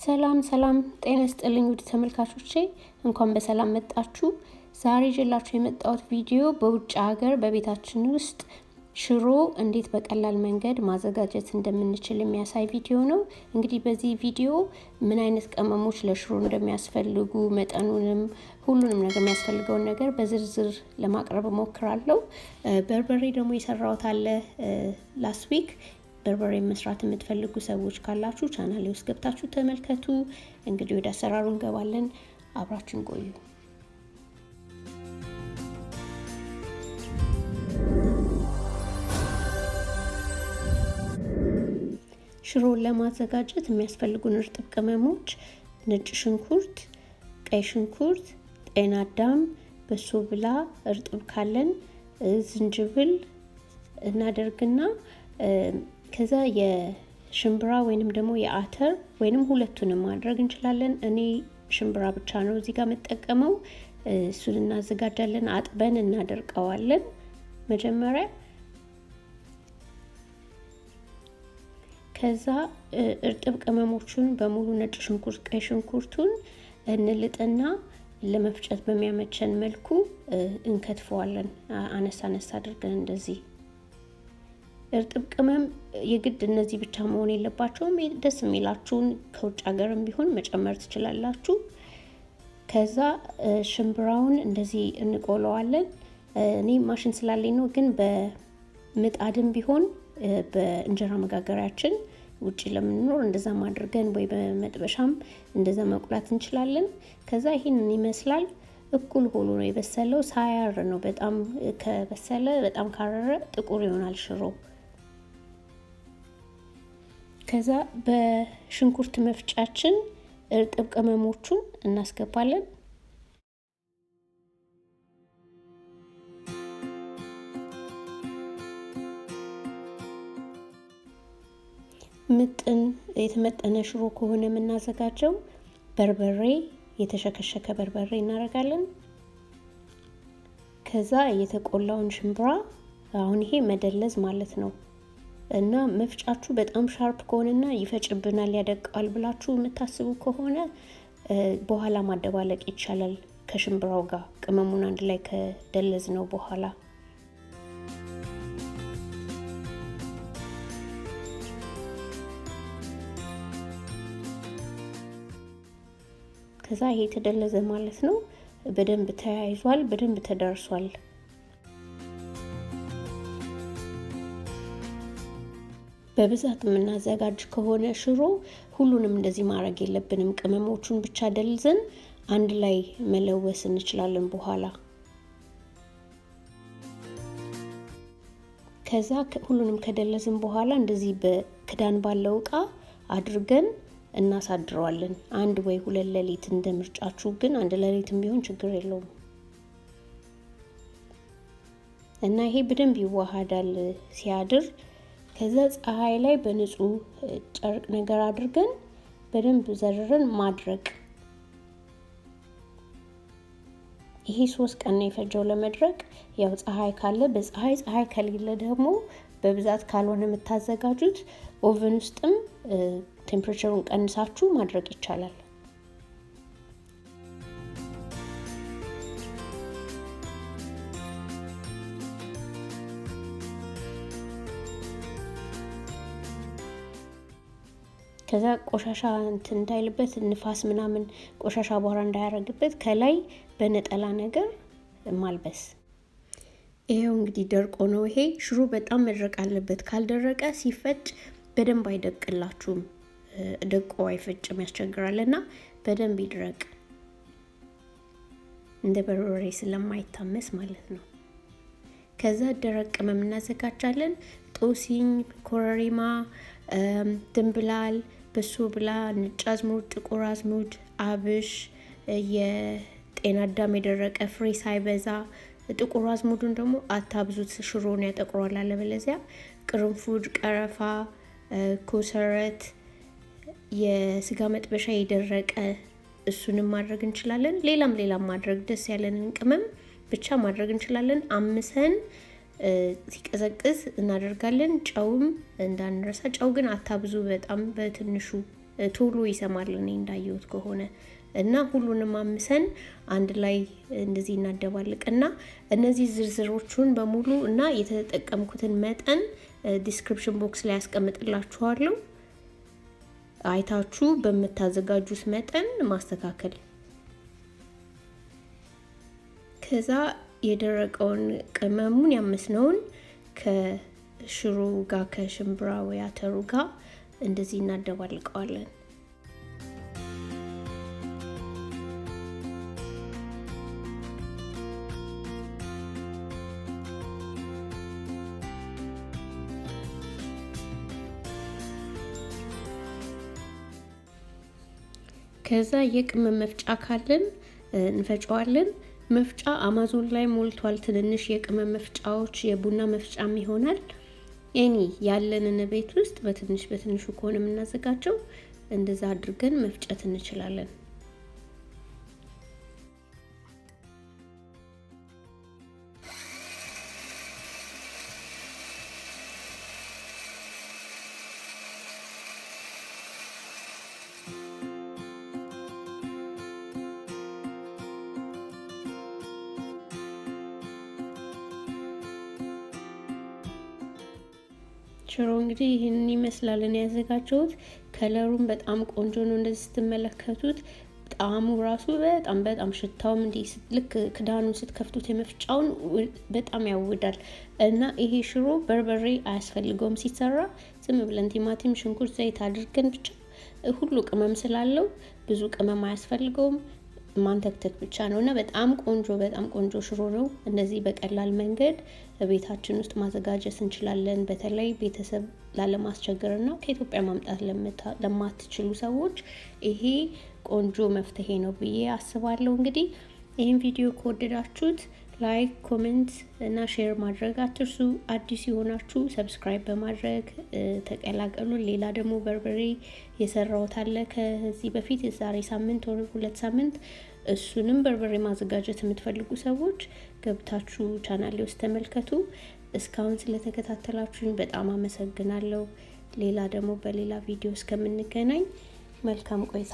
ሰላም ጤና ይስጥልኝ ውድ ተመልካቾቼ እንኳን በሰላም መጣችሁ። ዛሬ ይዤላችሁ የመጣሁት ቪዲዮ በውጭ ሀገር በቤታችን ውስጥ ሽሮ እንዴት በቀላል መንገድ ማዘጋጀት እንደምንችል የሚያሳይ ቪዲዮ ነው። እንግዲህ በዚህ ቪዲዮ ምን አይነት ቅመሞች ለሽሮ እንደሚያስፈልጉ መጠኑንም ሁሉንም ነገር የሚያስፈልገውን ነገር በዝርዝር ለማቅረብ እሞክራለሁ። በርበሬ ደግሞ የሰራሁት አለ ላስት ዊክ። በርበሬ መስራት የምትፈልጉ ሰዎች ካላችሁ ቻናሌ ውስጥ ገብታችሁ ተመልከቱ። እንግዲህ ወደ አሰራሩ እንገባለን። አብራችሁን ቆዩ። ሽሮውን ለማዘጋጀት የሚያስፈልጉን እርጥብ ቅመሞች ነጭ ሽንኩርት፣ ቀይ ሽንኩርት፣ ጤናዳም፣ በሶብላ እርጥብ ካለን ዝንጅብል እናደርግና ከዛ የሽንብራ ወይንም ደግሞ የአተር ወይንም ሁለቱንም ማድረግ እንችላለን። እኔ ሽንብራ ብቻ ነው እዚህ ጋር መጠቀመው። እሱን እናዘጋጃለን። አጥበን እናደርቀዋለን መጀመሪያ። ከዛ እርጥብ ቅመሞቹን በሙሉ ነጭ ሽንኩርት፣ ቀይ ሽንኩርቱን እንልጥና ለመፍጨት በሚያመቸን መልኩ እንከትፈዋለን። አነሳ አድርገን እንደዚህ። እርጥብ ቅመም የግድ እነዚህ ብቻ መሆን የለባቸውም። ደስ የሚላችሁን ከውጭ ሀገርም ቢሆን መጨመር ትችላላችሁ። ከዛ ሽንብራውን እንደዚህ እንቆለዋለን። እኔ ማሽን ስላለኝ ነው፣ ግን በምጣድም ቢሆን በእንጀራ መጋገሪያችን ውጪ ለምንኖር እንደዛ ማድርገን ወይ በመጥበሻም እንደዛ መቁላት እንችላለን። ከዛ ይሄንን ይመስላል። እኩል ሆኖ ነው የበሰለው፣ ሳያር ነው። በጣም ከበሰለ በጣም ካረረ ጥቁር ይሆናል ሽሮ። ከዛ በሽንኩርት መፍጫችን እርጥብ ቅመሞቹን እናስገባለን። ምጥን የተመጠነ ሽሮ ከሆነ የምናዘጋጀው በርበሬ፣ የተሸከሸከ በርበሬ እናደርጋለን። ከዛ የተቆላውን ሽንብራ፣ አሁን ይሄ መደለዝ ማለት ነው። እና መፍጫችሁ በጣም ሻርፕ ከሆነና ይፈጭብናል ያደቃል ብላችሁ የምታስቡ ከሆነ በኋላ ማደባለቅ ይቻላል ከሽንብራው ጋር ቅመሙን አንድ ላይ ከደለዝ ነው በኋላ። ከዛ ይሄ ተደለዘ ማለት ነው። በደንብ ተያይዟል፣ በደንብ ተዳርሷል። በብዛት የምናዘጋጅ ከሆነ ሽሮ ሁሉንም እንደዚህ ማድረግ የለብንም። ቅመሞቹን ብቻ ደልዘን አንድ ላይ መለወስ እንችላለን በኋላ። ከዛ ሁሉንም ከደለዝን በኋላ እንደዚህ በክዳን ባለው እቃ አድርገን እናሳድረዋለን። አንድ ወይ ሁለት ሌሊት እንደ ምርጫችሁ፣ ግን አንድ ሌሊትም ቢሆን ችግር የለውም። እና ይሄ በደንብ ይዋሃዳል ሲያድር። ከዛ ፀሐይ ላይ በንጹህ ጨርቅ ነገር አድርገን በደንብ ዘርረን ማድረቅ። ይሄ 3 ቀን ነው የፈጀው ለመድረቅ። ያው ፀሐይ ካለ ፀሐይ ከሌለ ደግሞ በብዛት ካልሆነ የምታዘጋጁት ኦቨን ውስጥም ቴምፕሬቸሩን ቀንሳችሁ ማድረቅ ይቻላል። ከዛ ቆሻሻ እንዳይልበት ንፋስ ምናምን ቆሻሻ በኋላ እንዳያረግበት ከላይ በነጠላ ነገር ማልበስ። ይሄው እንግዲህ ደርቆ ነው። ይሄ ሽሮ በጣም መድረቅ አለበት። ካልደረቀ ሲፈጭ በደንብ አይደቅላችሁም። ደቆ አይፈጭም፣ ያስቸግራልና በደንብ ይድረቅ፣ እንደ በርበሬ ስለማይታመስ ማለት ነው። ከዛ ደረቅ ቅመም እናዘጋጃለን። ጦስኝ፣ ኮረሪማ፣ ድንብላል፣ በሶብላ፣ ነጭ አዝሙድ፣ ጥቁር አዝሙድ፣ አብሽ፣ የጤናዳም የደረቀ ፍሬ ሳይበዛ። ጥቁር አዝሙዱን ደግሞ አታብዙት፣ ሽሮውን ያጠቁራል አለበለዚያ። ቅርንፉድ፣ ቀረፋ፣ ኮሰረት፣ የስጋ መጥበሻ የደረቀ እሱንም ማድረግ እንችላለን። ሌላም ማድረግ ደስ ያለንን ቅመም ብቻ ማድረግ እንችላለን። አምሰን ሲቀዘቅዝ እናደርጋለን። ጨውም እንዳንረሳ። ጨው ግን አታብዙ፣ በጣም በትንሹ ቶሎ ይሰማል እኔ እንዳየሁት ከሆነ እና ሁሉንም አምሰን አንድ ላይ እንደዚህ እናደባልቅና እነዚህ ዝርዝሮቹን በሙሉ እና የተጠቀምኩትን መጠን ዲስክሪፕሽን ቦክስ ላይ ያስቀምጥላችኋለሁ አይታችሁ በመታዘጋጁት መጠን ማስተካከል ከዛ የደረቀውን ቅመሙን ያመስነውን ከሽሮ ጋር ከሽንብራ ወይ አተሩ ጋር እንደዚህ እናደባልቀዋለን ከዛ የቅመም መፍጫ ካለን እንፈጫዋለን መፍጫ አማዞን ላይ ሞልቷል ትንንሽ የቅመም መፍጫዎች የቡና መፍጫም ይሆናል እኔ ያለንን ቤት ውስጥ በትንሹ ከሆነ የምናዘጋጀው እንደዛ አድርገን መፍጨት እንችላለን ሽሮ እንግዲህ ይሄንን ይመስላል እኔ ያዘጋጀሁት ከለሩም በጣም ቆንጆ ነው እንደዚህ ስትመለከቱት ጣዕሙ ራሱ በጣም ሽታውም እንዲህ ልክ ክዳኑን ስትከፍቱት የመፍጫውን በጣም ያውዳል እና ይሄ ሽሮ በርበሬ አያስፈልገውም ሲሰራ ዝም ብለን ቲማቲም ሽንኩርት ዘይት አድርገን ብቻ ሁሉ ቅመም ስላለው ብዙ ቅመም አያስፈልገውም ማንተክተክ ብቻ ነውና በጣም ቆንጆ ሽሮ ነው እንደዚህ በቀላል መንገድ ቤታችን ውስጥ ማዘጋጀት እንችላለን በተለይ ቤተሰብ ላለማስቸገርና ከኢትዮጵያ ማምጣት ለማትችሉ ሰዎች ይሄ ቆንጆ መፍትሄ ነው ብዬ አስባለሁ እንግዲህ ይሄን ቪዲዮ ከወደዳችሁት ላይክ ኮሜንት እና ሼር ማድረግ አትርሱ አዲስ ይሆናችሁ ሰብስክራይብ በማድረግ ተቀላቀሉ ሌላ ደግሞ በርበሬ የሰራሁት አለ ከዚህ በፊት የዛሬ ሳምንት ወር 2 ሳምንት እሱንም በርበሬ ማዘጋጀት የምትፈልጉ ሰዎች ገብታችሁ ቻናሌ ውስጥ ተመልከቱ እስካሁን ስለተከታተላችሁኝ በጣም አመሰግናለሁ ሌላ ደግሞ በሌላ ቪዲዮ እስከምንገናኝ መልካም ቆይታ